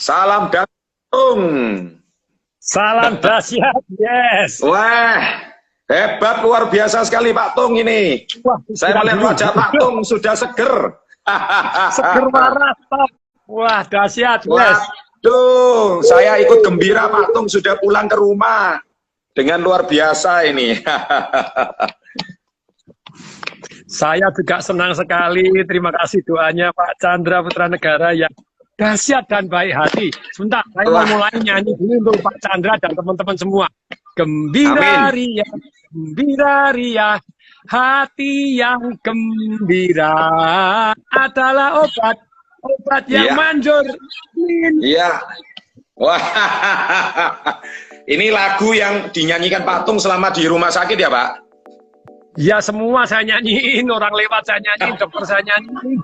Salam Datung. Salam dahsyat, yes. Wah, hebat luar biasa sekali Pak Tung ini. Wah, saya melihat wajah Pak Tung sudah seger. Seger marah, top. Wah, dahsyat, yes. Waduh, saya ikut gembira Pak Tung sudah pulang ke rumah. Dengan luar biasa ini. Saya juga senang sekali. Terima kasih doanya Pak Chandra Putra Negara yang dahsyat dan baik hati. Sebentar, saya mau mulai nyanyi dulu untuk Pak Chandra dan teman-teman semua. Gembira ria, gembira ria, hati yang gembira adalah obat yang manjur. Iya. Wah, ini lagu yang dinyanyikan Pak Tung selama di rumah sakit ya Pak? Ya semua saya nyanyiin, orang lewat saya nyanyiin, dokter saya nyanyiin.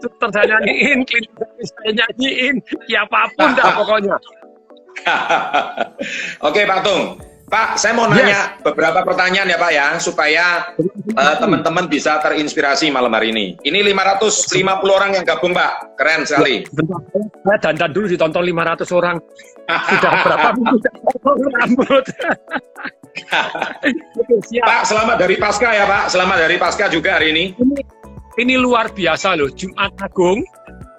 Suster saya nyanyiin, klinik saya nyanyiin, siapapun dah pokoknya. Oke Pak Tung, Pak saya mau nanya beberapa pertanyaan ya Pak ya, supaya teman-teman bisa terinspirasi malam hari ini. Ini 550 orang yang gabung Pak, keren sekali. Saya dandan dulu ditonton 500 orang, sudah berapa minggu rambut. Pak selamat dari Pasca ya Pak, selamat dari Pasca juga hari ini. Ini luar biasa loh, Jumat Agung.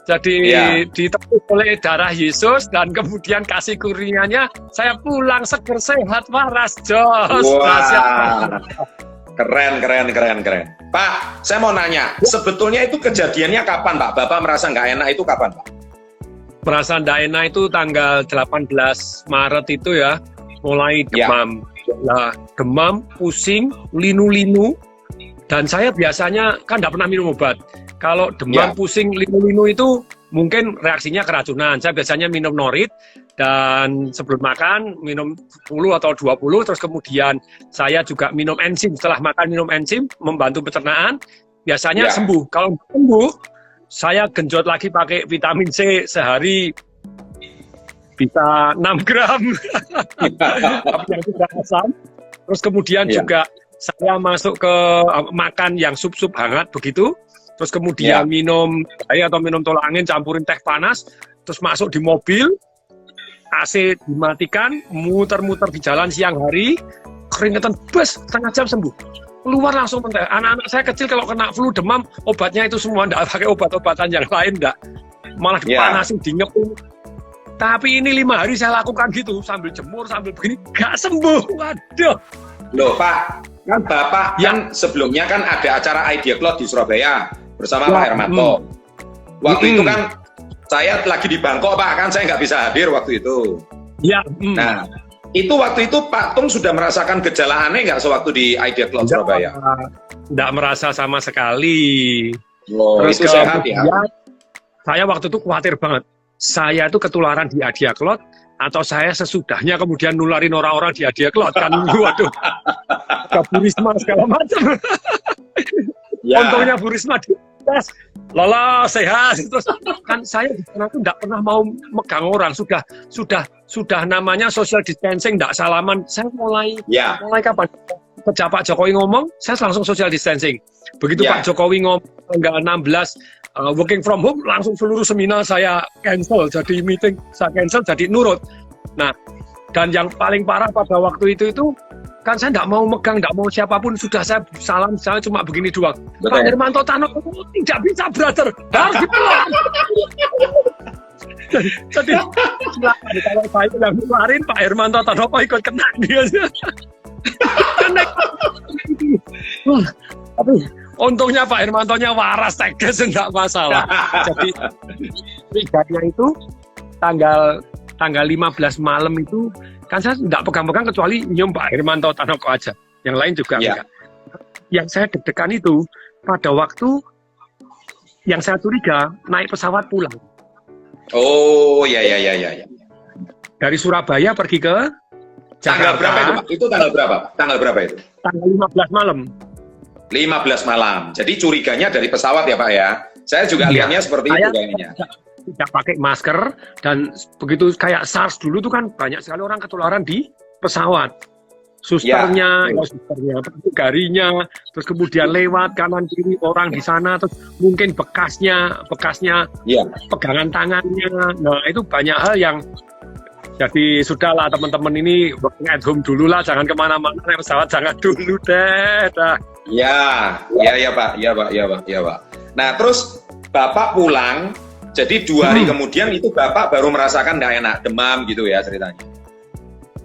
Jadi ditebus oleh darah Yesus dan kemudian kasih kurnianya saya pulang seger sehat waras jos. Wah. Keren. Pak, saya mau nanya, sebetulnya itu kejadiannya kapan Pak? Bapak merasa nggak enak itu kapan Pak? Merasa nggak enak itu tanggal 18 Maret itu ya, mulai demam. Nah, demam, pusing, linu-linu. Dan saya biasanya kan nggak pernah minum obat. Kalau demam, pusing, linu-linu itu mungkin reaksinya keracunan. Saya biasanya minum Norit dan sebelum makan minum 10 atau 20. Terus kemudian saya juga minum enzim. Setelah makan minum enzim, membantu pencernaan. Biasanya sembuh. Kalau sembuh, saya genjot lagi pakai vitamin C sehari bisa 6 gram. Tapi yang tidak asam. Terus kemudian juga saya masuk ke makan yang sup-sup hangat begitu, terus kemudian minum air atau minum tolak angin campurin teh panas, terus masuk di mobil, AC dimatikan, muter-muter di jalan siang hari, keringetan bes, setengah jam sembuh. Keluar langsung mentah. Anak-anak saya kecil kalau kena flu demam, obatnya itu semua, enggak pakai obat-obatan yang lain, enggak. Malah dipanasin, dinyepung. Tapi ini 5 hari saya lakukan gitu, sambil jemur, sambil begini, enggak sembuh. Waduh. Loh Pak, kan Bapak kan sebelumnya kan ada acara Idea Cloud di Surabaya bersama Pak Hermanto. Waktu itu kan saya lagi di Bangkok Pak, kan saya nggak bisa hadir waktu itu. Nah, itu waktu itu Pak Tung sudah merasakan gejala aneh nggak sewaktu di Idea Cloud Surabaya? Nggak merasa sama sekali. Terus itu sehat ya? Saya waktu itu khawatir banget. Saya itu ketularan di Idea Cloud atau saya sesudahnya kemudian nularin orang-orang di Idea Cloud kan, waduh, ke Bu Risma segala macam. Untungnya Bu Risma dites, lolos sehat. Terus kan saya di sana tuh nggak pernah mau megang orang, sudah namanya social distancing, nggak salaman. Saya mulai kapan? Sejak Pak Jokowi ngomong, saya langsung social distancing. Begitu Pak Jokowi ngomong tanggal 16 working from home, langsung seluruh seminar saya cancel, jadi meeting saya cancel, jadi nurut. Nah, dan yang paling parah pada waktu itu kan saya nggak mau megang, nggak mau siapapun, sudah saya salam, saya cuma begini doang. Pak Hermanto Tanoko tidak bisa brother, harus dipelan. Jadi silakan kalau saya yang ngeluarin, Pak Hermanto Tanoko ikut kena dia. Tapi untungnya Pak Hermantonya waras, tegas, enggak masalah. Jadi triggernya itu tanggal 15 malam itu kan saya enggak pegang-pegang kecuali nyium Pak Hermanto Tanoko aja. Yang lain juga enggak. Yang saya deg-degan itu pada waktu yang saya curiga naik pesawat pulang. Oh ya. Dari Surabaya pergi ke Tanggal berapa itu Pak? Itu tanggal berapa? Tanggal berapa itu? Tanggal 15 malam. 15 malam. Jadi curiganya dari pesawat ya Pak ya? Saya juga lihatnya seperti itu kayaknya. Tidak pakai masker dan begitu kayak SARS dulu tuh kan banyak sekali orang ketularan di pesawat. susternya, pramugarinya, terus kemudian lewat kanan kiri orang di sana, terus mungkin bekasnya, pegangan tangannya. Nah itu banyak hal yang jadi sudahlah teman-teman ini working at home dulu lah, jangan kemana-mana, naik pesawat jangan dulu deh. Ya Pak. Nah terus Bapak pulang, jadi 2 hari kemudian itu Bapak baru merasakan nggak enak, demam gitu ya ceritanya.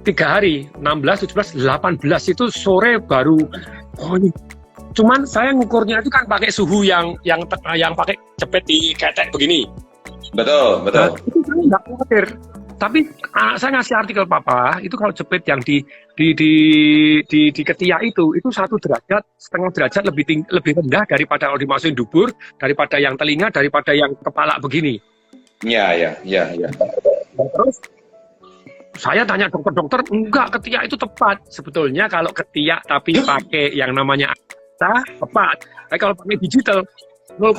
3 hari, 16, 17, 18 itu sore baru. Cuman saya ngukurnya itu kan pakai suhu yang pakai jepit di ketek begini. Betul. Nah, itu saya nggak khawatir. Tapi saya ngasih artikel Papa, itu kalau jepit yang di ketiak itu 1,5 derajat lebih rendah daripada kalau dimasukin dubur, daripada yang telinga, daripada yang kepala begini. Iya. Terus saya tanya dokter, enggak, ketiak itu tepat. Sebetulnya kalau ketiak tapi pakai yang namanya tepat. Tapi kalau pakai digital 0,5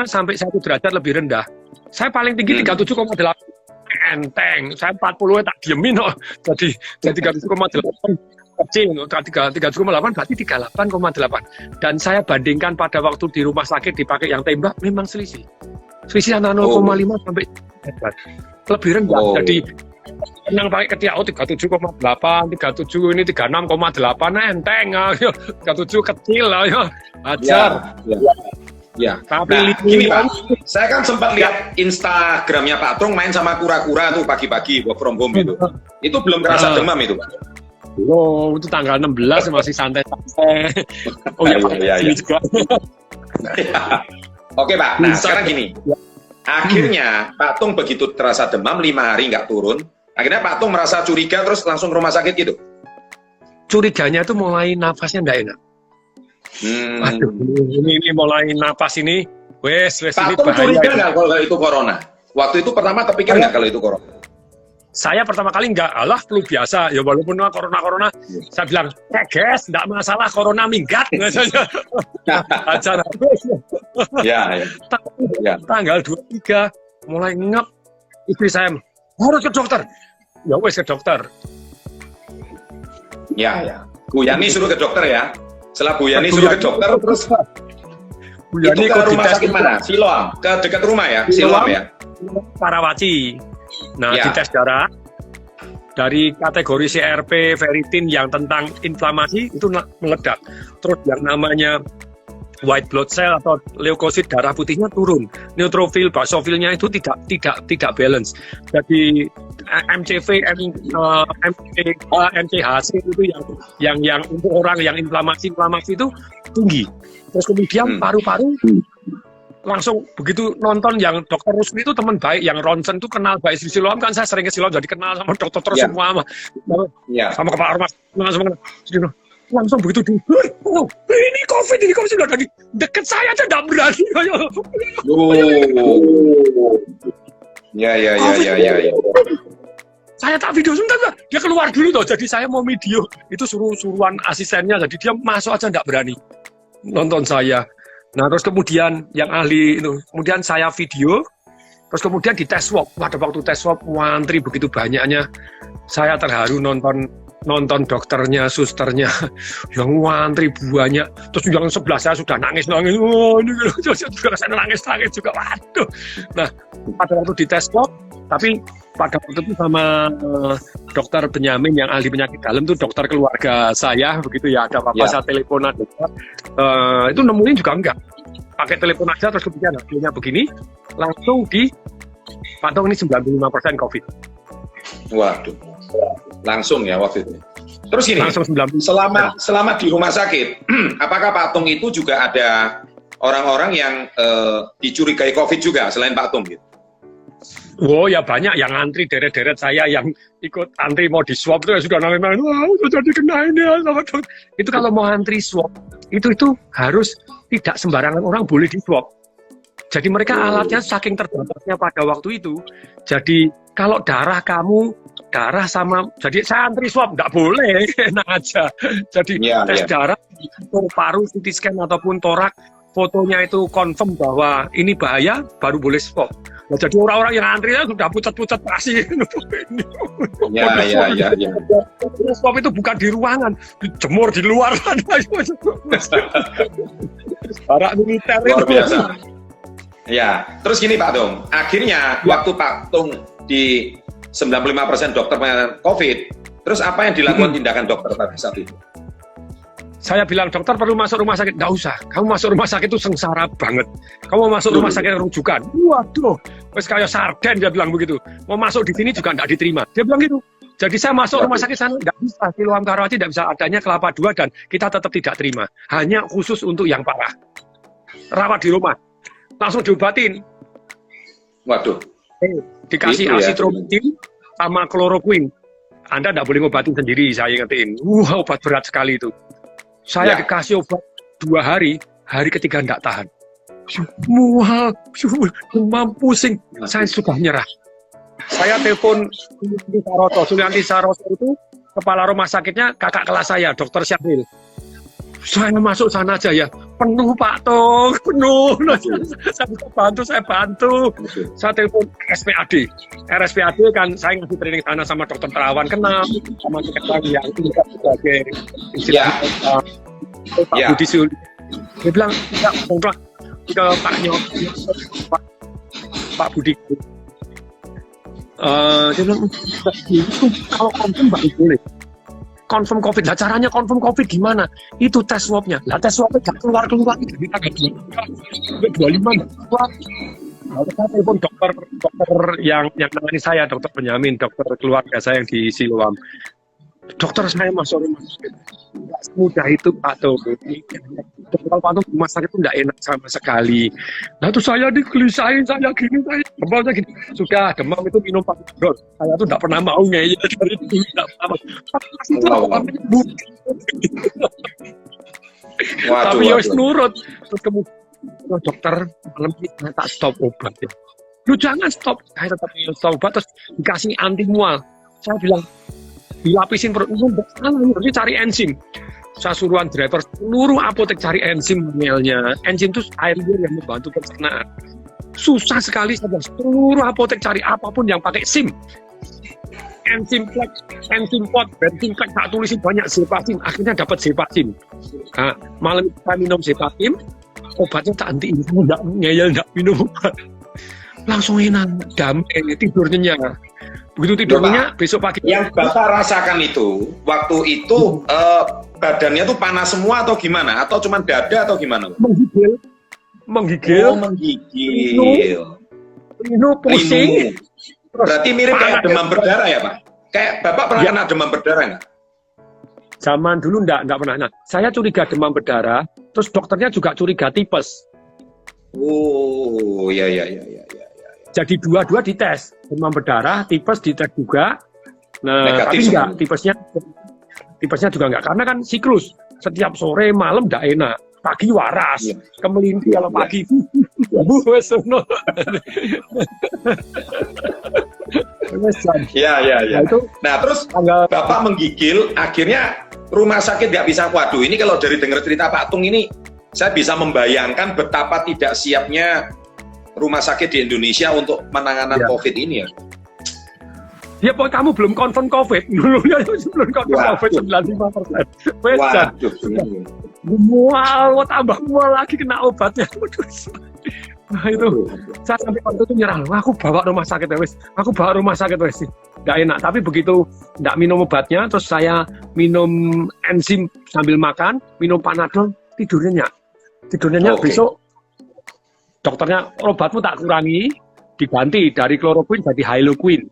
sampai 1 derajat lebih rendah. Saya paling tinggi 37,8. Enteng. Saya 40 tak diemin kok. Jadi 37,8 kecil. 37,8 berarti 38,8. Dan saya bandingkan pada waktu di rumah sakit dipakai yang tembak memang selisih. Selisih antara 0,5 sampai 1 derajat. Lebih rendah. Jadi yang pakai ketiak 37,8, 37 ini 36,8 enteng, 37 kecil lah, ajar. Ya. Tapi gini Pak, saya kan sempat lihat Instagramnya Pak Trung main sama kura-kura tuh pagi-pagi work from home itu. Itu belum terasa demam itu Pak? Oh, itu tanggal 16 masih santai-santai. Oh iya. Juga. Oke Pak, nah sekarang gini. Akhirnya Pak Tung begitu terasa demam 5 hari nggak turun, akhirnya Pak Tung merasa curiga terus langsung ke rumah sakit gitu. Curiganya itu mulai nafasnya nggak enak. Aduh, ini mulai napas ini, wes Pak ini Tung bahaya. curiga nggak kalau itu corona? Waktu itu pertama kepikir nggak kalau itu corona? Saya pertama kali nggak, alah flu biasa, ya walaupun corona, saya bilang, guys, nggak masalah corona minggat, acara. Ya. Tanggal 23 mulai ngep, istri saya harus ke dokter, ya wes ke dokter. Ya. Bu Yani suruh ke dokter ya. Setelah Bu Yani suruh ke dokter, terus Bu Yani itu ke rumah sakit mana? Siloam, ke dekat rumah ya, Siloam ya. Karawaci. Nah, dites darah dari kategori CRP, ferritin yang tentang inflamasi itu meledak. Terus yang namanya white blood cell atau leukosit darah putihnya turun. Neutrofil, basofilnya itu tidak balance. Jadi MCV, MCHC itu yang untuk orang yang inflamasi itu tinggi. Terus kemudian paru-paru langsung begitu nonton yang dokter Rusli itu teman baik, yang ronsen itu kenal baik di Siloam kan, saya sering ke Siloam jadi kenal sama dokter terus semua sama kepala rumah langsung begitu ini COVID sudah dari deket saya aja nggak berani. Ya. Saya tak video sebentar, dia keluar dulu jadi saya mau video itu suruhan asistennya, jadi dia masuk aja nggak berani nonton saya. Nah terus kemudian yang ahli itu, kemudian saya video, terus kemudian di tes swab. Pada waktu tes swab antri begitu banyaknya, saya terharu nonton dokternya, susternya yang antri banyak. Terus yang sebelah saya sudah nangis, ini juga saya nangis juga. Waduh. Nah pada waktu di tes swab, tapi pada waktu itu sama dokter Benyamin yang ahli penyakit dalam itu dokter keluarga saya begitu ya, ada apa-apa saya telepon dokter itu nemuin juga enggak, pakai telepon aja terus kemudian hasilnya begini langsung dipantau ini 95% COVID. Waduh, langsung ya waktu itu. Terus gini, langsung 90. selama di rumah sakit, apakah Pak Tung itu juga ada orang-orang yang dicurigai COVID juga selain Pak Tung gitu? Oh ya banyak yang antri deret-deret saya yang ikut antri mau di swab itu ya sudah nangis, wah jadi kena ini ya sama dokter. Itu kalau mau antri swab itu harus tidak sembarangan orang boleh di swab. Jadi mereka alatnya saking terbatasnya pada waktu itu. Jadi kalau darah sama, jadi saya antri swab nggak boleh, enak aja. Jadi tes darah, paru, CT scan ataupun torak, fotonya itu confirm bahwa ini bahaya, baru boleh swab. Nah, jadi orang-orang yang antrinya sudah pucat-pucat pasti. Ya. Stop itu bukan di ruangan, dijemur di luar. Barak militer Luar itu. biasa. Ya, terus gini Pak Tung, akhirnya waktu Pak Tung di 95% dokter COVID, terus apa yang dilakukan tindakan dokter pada saat itu? Saya bilang, dokter perlu masuk rumah sakit. Nggak usah, kamu masuk rumah sakit itu sengsara banget. Kamu masuk rumah sakit rujukan. Waduh, wes kayak sarden, dia bilang begitu. Mau masuk di sini juga nggak diterima. Dia bilang gitu. Jadi saya masuk rumah sakit sana, nggak bisa. Siloam Karawaci nggak bisa, adanya Kelapa II dan kita tetap tidak terima. Hanya khusus untuk yang parah. Rawat di rumah. Langsung diobatin. Waduh. Dikasih Itu ya. asitromisin sama kloroquine. Anda nggak boleh ngobatin sendiri, saya ingetin. Obat berat sekali itu. Saya dikasih obat 2 hari, hari ketiga nggak tahan. Semua demam pusing, saya sudah nyerah. Saya telepon Sulianti Saroso itu, kepala rumah sakitnya kakak kelas saya, Dr. Syahril. Saya masuk sana aja ya, penuh Pak Tung, penuh. Saya bantu. Saya telepon RSPAD. RSPAD kan saya ngasih training sana sama dokter terawan kenal, sama sekretaris yang tingkat sebagai Pak Budi Sul. Dia bilang, ke Pak Nyok, Pak Budi. Dia bilang, kalau confirm baru boleh. Confirm COVID, lah caranya confirm COVID gimana? Itu tes swabnya. Lah tes swabnya nggak keluar dari tanggal 25 keluar. Lalu saya telepon dokter yang menangani saya, dokter Benyamin, dokter keluarga saya yang di Siloam. Dokter, saya masuk rumah sakit. Nggak semudah itu Pak Tung. Kalau Pak Tung rumah sakit itu nggak enak sama sekali. Nah itu saya digelisahin, saya gini. Sudah, demam itu minum Panadol. Saya tuh nggak pernah mau ngeyel dari dulu. Nggak pernah. Tapi ya nurut. Terus kemudian dokter malam ini saya tak stop obat ya. Lu jangan stop. Saya tetap stop obat, terus dikasih anti mual. Saya bilang, dilapisin perut, ini cari enzim. Saya suruhan driver seluruh apotek cari enzim mielnya. Enzim itu air liur yang membantu pencernaan. Susah sekali saja. Seluruh apotek cari apapun yang pakai SIM. Enzim flex, enzim pot, bensin flex, tak tulisin banyak Zepatin. Akhirnya dapat Zepatin. Nah, malam kita minum Zepatin, obatnya tak henti. Nggak ngeyel, nggak minum obat. Langsung enak, damai, tidur nyenyak. Begitu tidurnya, besok pagi. Yang Bapak rasakan itu, waktu itu badannya tuh panas semua atau gimana? Atau cuma dada atau gimana? Menggigil. Oh, menggigil. Linu, pusing. Berarti mirip kayak demam berdarah ya Pak? Kayak Bapak pernah kena demam berdarah nggak? Zaman dulu enggak pernah. Nah, saya curiga demam berdarah, terus dokternya juga curiga tipes. Oh, iya. Jadi dua-dua dites, demam berdarah, tipes dites juga. Nah, negatif tapi enggak, semua. tipesnya juga enggak, karena kan siklus. Setiap sore, malam enggak enak. Pagi waras, kemelinti kalau pagi. Iya. Nah, terus tanggal Bapak menggigil, akhirnya rumah sakit nggak bisa. Waduh, ini kalau dari dengar cerita Pak Tung ini, saya bisa membayangkan betapa tidak siapnya rumah sakit di Indonesia untuk penanganan COVID ini ya. Ya, pokoknya kamu belum confirm COVID. Dulunya belum confirm COVID 95%. Waduh. Mual, tambah mual lagi kena obatnya. Nah itu, saya sampai waktu itu nyerah. Aku bawa rumah sakit wes. Nggak enak. Tapi begitu nggak minum obatnya, terus saya minum enzim sambil makan, minum Panadol, tidurnya nyenyak. Besok dokternya, obatmu tak kurangi, diganti dari kloroquine jadi Hyloquine.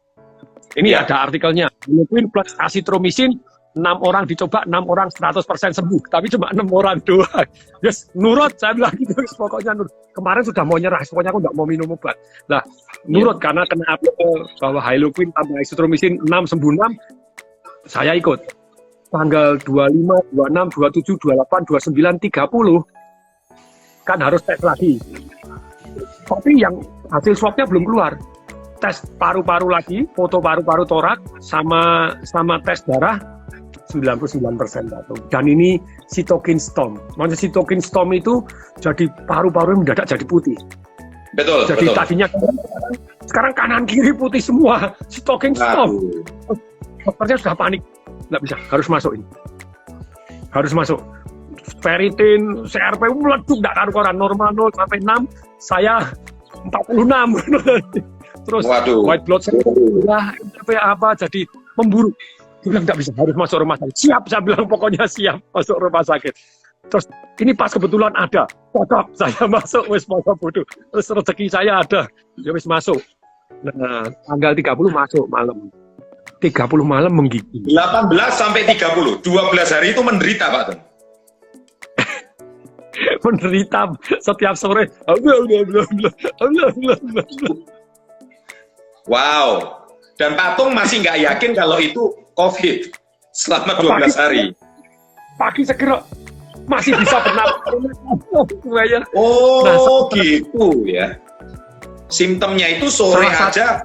Ini ada artikelnya. Hyloquine plus asitromisin, 6 orang dicoba, 6 orang 100% sembuh. Tapi cuma 6 orang doang. Yes, nurut, saya bilang gitu. Pokoknya nurut. Kemarin sudah mau nyerah, pokoknya aku nggak mau minum obat. Nah, nurut karena kena bahwa Hyloquine tambah asitromisin 6 sembuh 6, saya ikut. Tanggal 25, 26, 27, 28, 29, 30, kan harus tes lagi. Tapi yang hasil swabnya belum keluar. Tes paru-paru lagi, foto paru-paru torak, sama tes darah 99% Pak. Dan ini cytokine storm. Maksudnya cytokine storm itu jadi paru-paru yang mendadak jadi putih. Betul. Jadi tadinya Sekarang kanan kiri putih semua. Stalking stop. Aduh. Dokternya sudah panik. Nggak bisa, harus masuk ini. Harus masuk. Ferritin, CRP meleduk, nggak karu-karuan. Normal 0 sampai 6, saya 46. Terus Waduh. white blood cell, apa, jadi memburuk. Dia bilang nggak bisa, harus masuk rumah sakit. Siap, saya bilang pokoknya siap masuk rumah sakit. Terus ini pas kebetulan ada, cocok, saya masuk, wis masuk bodoh. Terus rezeki saya ada, ya wis masuk. Nah, tanggal 30 masuk malam. 30 malam menggigil. 18 sampai 30, 12 hari itu menderita Pak Tung. Menderita setiap sore. Wow. Dan Pak Tung masih nggak yakin kalau itu COVID selama 12 hari. Pagi segera masih bisa bernapas. Oh, Nah, gitu ya. Simptomnya itu sore aja.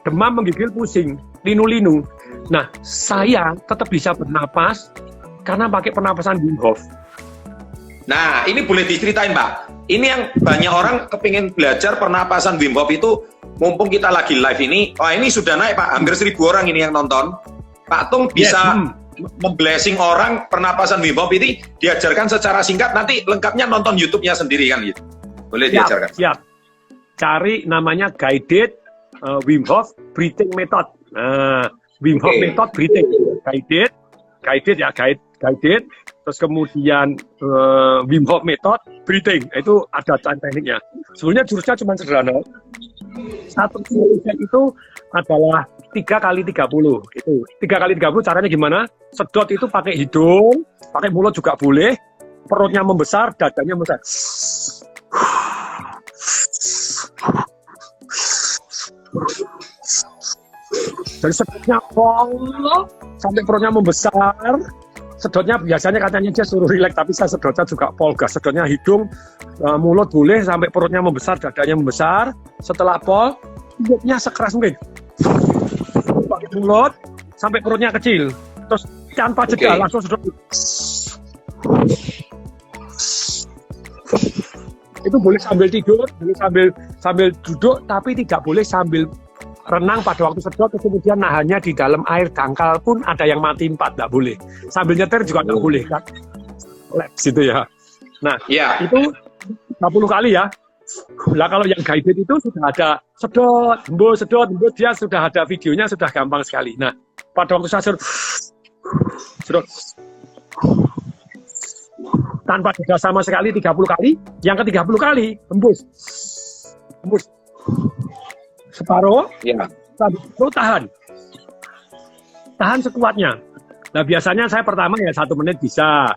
Demam, menggigil, pusing, linu-linu. Nah, saya tetap bisa bernapas karena pakai pernapasan Wim Hof. Nah, ini boleh diceritain Pak. Ini yang banyak orang kepingin belajar pernapasan Wim Hof itu, mumpung kita lagi live ini. Wah, ini sudah naik Pak, hampir 1.000 orang ini yang nonton. Pak Tung bisa memblessing orang pernapasan Wim Hof ini diajarkan secara singkat, nanti lengkapnya nonton YouTube-nya sendiri kan gitu. Boleh diajarkan. Siap. Cari namanya guided Wim Hof breathing method. Nah, Wim Hof method breathing. Guided ya, guided. Terus kemudian Wim Hof method breathing. Itu ada tekniknya. Sebenarnya jurusnya cuma sederhana. Satu itu adalah 3x30. Itu 3x30 caranya gimana? Sedot itu pakai hidung, pakai mulut juga boleh. Perutnya membesar, dadanya membesar. Jadi sedotnya sampai perutnya membesar. Sedotnya biasanya katanya dia suruh rileks, tapi saya sedotnya juga polgas. Sedotnya hidung, mulut boleh sampai perutnya membesar, dadanya membesar. Setelah pol, hidupnya sekeras mungkin. Pakai mulut sampai perutnya kecil. Terus tanpa jeda langsung sedot. Itu boleh sambil tidur, boleh sambil duduk, tapi tidak boleh sambil renang pada waktu sedot, kemudian nahannya di dalam air dangkal pun ada yang mati 4, tidak boleh. Sambil nyetir juga tidak boleh kan. Laps itu ya. Nah, itu 30 kali ya. Nah, kalau yang guided itu sudah ada sedot, hembus, dia sudah ada videonya, sudah gampang sekali. Nah, pada waktu saya sedot tanpa jeda sama sekali 30 kali, yang ke-30 kali hembus separuh, tahan sekuatnya. Nah, biasanya saya pertama ya 1 menit bisa.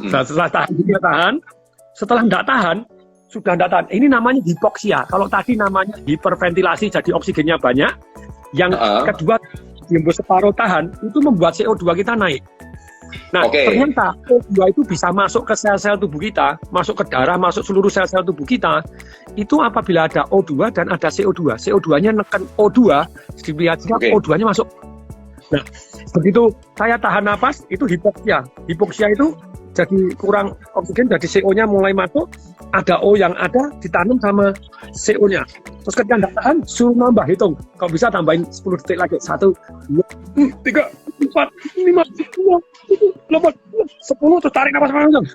Setelah tahan, setelah enggak tahan, sudah enggak tahan. Ini namanya hipoksia. Kalau tadi namanya hiperventilasi, jadi oksigennya banyak. Yang kedua, hembus separuh tahan, itu membuat CO2 kita naik. Nah, ternyata O2 itu bisa masuk ke sel-sel tubuh kita, masuk ke darah, masuk seluruh sel-sel tubuh kita. Itu apabila ada O2 dan ada CO2. CO2-nya neken O2, dilihat O2-nya masuk. Nah, begitu saya tahan napas, itu hipoksia. Hipoksia itu jadi kurang oksigen, jadi CO-nya mulai masuk, ada O yang ada, ditanam sama CO-nya. Terus ketika nggak tahan, suruh nambah, hitung. Kalau bisa tambahin 10 detik lagi. 1, 2, 3, 4, 5, 6, 7, 8, 10, terus tarik napas panjang.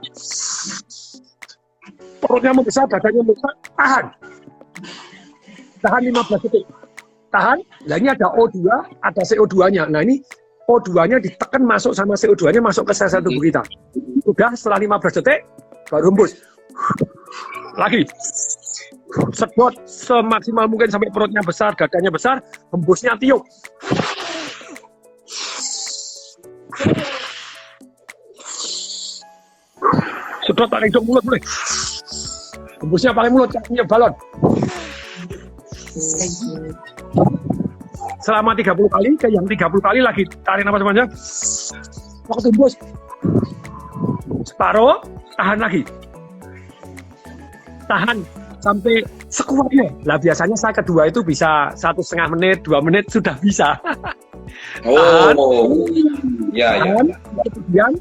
Perutnya membesar, dadanya membesar, tahan. Tahan 15 detik. Tahan, nah ini ada O2, ada CO2-nya. Nah ini O2-nya ditekan masuk sama CO2-nya masuk ke sel-sel tubuh kita. Udah setelah 15 detik, baru hembus. Lagi. Sedot semaksimal mungkin sampai perutnya besar, dadanya besar, hembusnya tiup. Sedot pakai hidung, mulut boleh. Hembusnya pakai mulut, caranya balon. Selama 30 kali, ke yang 30 kali lagi tarik nafas panjang. Waktu hembus separuh, tahan lagi. Tahan sampai sekuatnya. Lah biasanya saya kedua itu bisa 1,5 menit, 2 menit sudah bisa. Tahan. Kemudian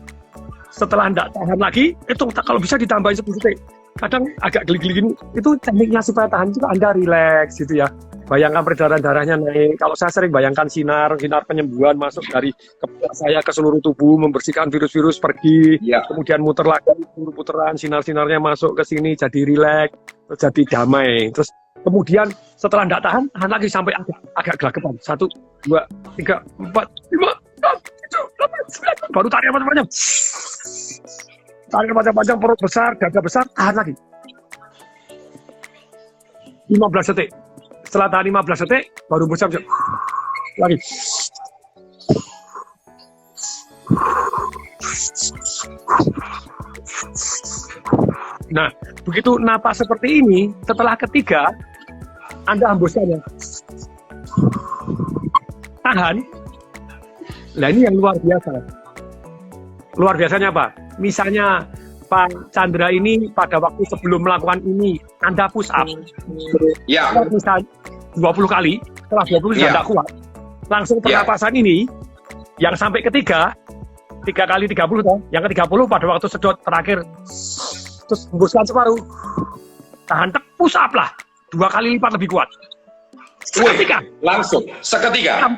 setelah tidak tahan lagi, itu kalau bisa ditambahin 10 detik. kadang agak geli-geli gini. Itu tekniknya supaya tahan juga Anda rileks gitu ya. Bayangkan peredaran darahnya naik. Kalau saya sering bayangkan sinar penyembuhan masuk dari kepala saya ke seluruh tubuh, membersihkan virus-virus pergi, kemudian muter lagi, seluruh putaran sinar-sinarnya masuk ke sini, jadi rileks, terus jadi damai. Terus kemudian setelah tidak tahan lagi sampai agak gelagapan. 1, 2, 3, 4, 5, 6, 7, 8, 9, baru tarik macam-macam. Tarik macam-macam, perut besar, dada besar, tahan lagi. 15 detik. Setelah tahan 15 detik, baru besar lagi. Nah, begitu napas seperti ini, setelah ketiga, Anda hembuskan ya. Tahan. Nah, ini yang luar biasa. Luar biasanya apa? Misalnya, Pak Chandra ini pada waktu sebelum melakukan ini, Anda push up. Ya. Misalnya 20 kali, setelah 20 sudah tidak kuat. Langsung pernapasan ini, yang sampai ketiga, 3 kali 30 toh. Yang ke-30 pada waktu sedot terakhir, terus hembuskan separuh. Tahan, push up lah. 2 kali lipat lebih kuat. Seketika. Langsung, seketika.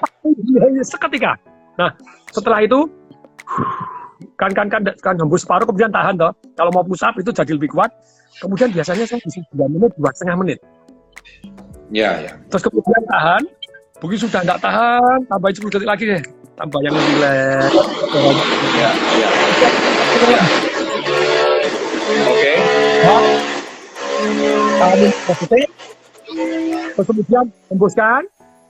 Seketika. Nah, setelah itu, kan hembus separuh kemudian tahan toh. Kalau mau push up itu jadi lebih kuat. Kemudian biasanya saya bisa 2 menit, 2,5 menit. Ya. Terus kemudian tahan. Begitu sudah tidak tahan, tambahin 10 detik lagi deh. Tambah yang lebih rileks. Ya. Oke. Tahan 10 detik. Terus kemudian hembuskan.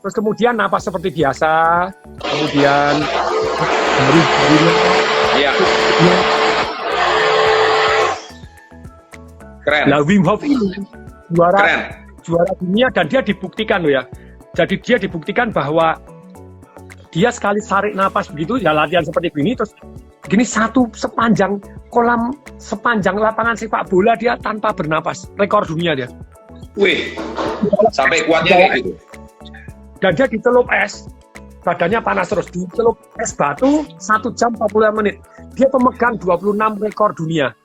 Terus kemudian napas seperti biasa. Kemudian Ya. Keren. Nah, Wim Hof ini juara dunia dan dia dibuktikan loh ya. Jadi dia dibuktikan bahwa dia sekali tarik napas begitu ya latihan seperti ini terus gini sepanjang lapangan sepak bola dia tanpa bernapas, rekor dunia dia. Wih. Sampai kuatnya kayak gitu. Dan dia dicelup es, badannya panas terus, dicelup es batu 1 jam 45 menit. Dia pemegang 26 rekor dunia.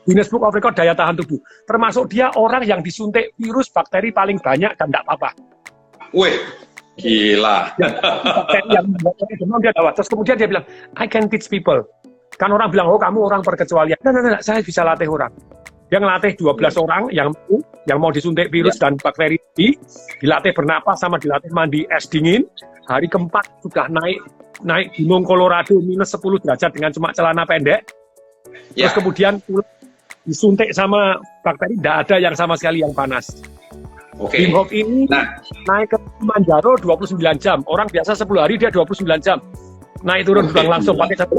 Guinness Book of Record daya tahan tubuh. Termasuk dia orang yang disuntik virus bakteri paling banyak dan tidak apa-apa. Wih, gila. Bakteri yang demam dia dapat. Terus kemudian dia bilang, I can teach people. Kan orang bilang, oh kamu orang perkecualian. Nah, saya bisa latih orang. Dia ngelatih 12 orang yang mau disuntik virus dan bakteri ini, dilatih bernapas sama dilatih mandi es dingin. Hari keempat sudah naik gunung Colorado minus 10 derajat dengan cuma celana pendek. Terus kemudian disuntik sama bakteri, tidak ada yang sama sekali yang panas. Wim Hof ini naik ke Kilimanjaro 29 jam. Orang biasa 10 hari, dia 29 jam. Naik turun langsung pakai satu.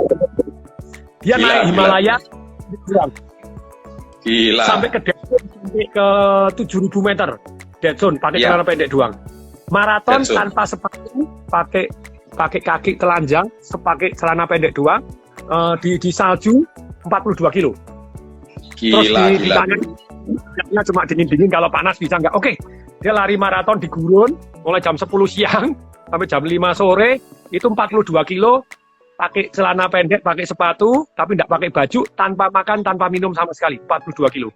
Dia naik Himalaya sampai ke Dead Zone, sampai ke 7.000 meter. Dead Zone, pakai celana pendek doang. Maraton tanpa sepatu, pakai kaki telanjang, pakai celana pendek doang, di salju 42 kilo. Terus ditanya cuma dingin-dingin, kalau panas bisa nggak? Oke, dia lari maraton di gurun, mulai jam 10 siang sampai jam 5 sore, itu 42 kilo, pakai celana pendek, pakai sepatu, tapi nggak pakai baju, tanpa makan, tanpa minum sama sekali, 42 kilo.